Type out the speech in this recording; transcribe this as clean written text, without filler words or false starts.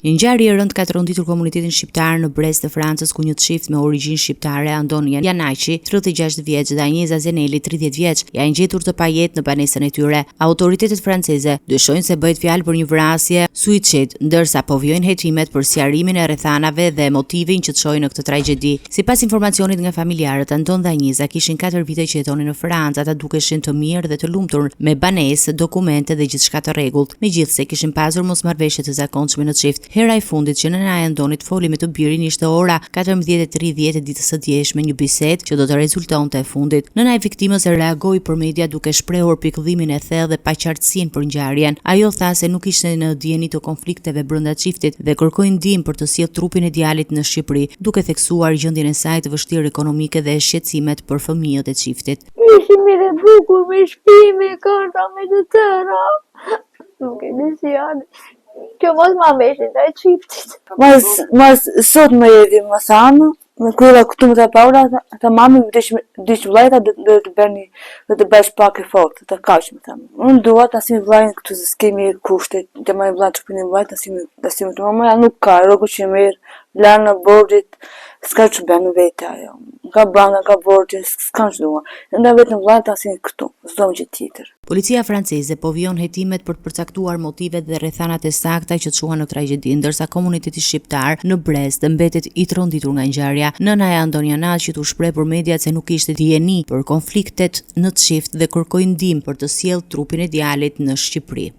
Një ngjarje e rëndë ka tronditur komunitetin shqiptar në Brest të Francës, ku një çift me origjinë shqiptare, Andoni Janaqi, 36 vjeç dhe Anjeza Zeneli, 30 vjeç, janë gjetur të pajetë në banesën e tyre. Autoritetet franceze dyshojnë se bëhet fjalë për një vrasje suicid, ndërsa po vijojnë hetimet për sqarimin e rrethanave dhe motivin që çoi në këtë tragjedi. Sipas informacionit nga familjarët, Andon dhe Anjeza kishin 4 vite që jetonin në Francë, ata dukeshin të mirë dhe të lumtur, me banesë, dokumente dhe gjithçka të rregullt. Megjithse kishin pasur mosmarrveshje të zakonshme në çift. Hera e fundit që nëna e Andonit foli me të birin ishte ora 14:30 e ditës së djeshme, një bisedë që do të rezultonte e fundit. Nëna e viktimës reagoi për media duke shprehur pikëllimin e thellë dhe paqartësinë për ngjarjen. Ajo tha se nuk ishte në dieni të konflikteve brenda çiftit dhe kërkoi ndihmë për të sjellë trupin e djalit në Shqipëri, duke theksuar gjendjen e saj të vështirë ekonomike dhe shqetësimet për fëmijët e çiftit. Ishim mirë bukur me shtëpi, me kanta, me të tëra. Nuk e di si janë. Që mos ma meshin të e qiftit. Mas sot më jedi më thamë, në kërra këtu më të paura, të mami dish vlajta dhe të bësh pak e fort, të kaq më thamë. Unë dua të asim vlajnë këtu se s'kemi kushtet, të majnë vlajnë që përni vlajnë të asim të mamoja nuk ka, rogu që mirë, lanë në borgjit, s'ka që bënë vete ajo. Ka branga, ka borgjit, s'ka që dua. Nda vetë në vlajnë të asim këtu, s'dojmë që tjetër. Policia franceze po vijon hetimet për të përcaktuar motivet dhe rrethanat e sakta që çuan në tragjedi, ndërsa komuniteti shqiptar në Brest mbetet i tronditur nga ngjarja. Nëna e Andon Janaqit u shpreh për mediat se nuk ishte dieni për konfliktet në çift dhe kërkoi ndihmë për të sjellë trupin e djalit në Shqipëri.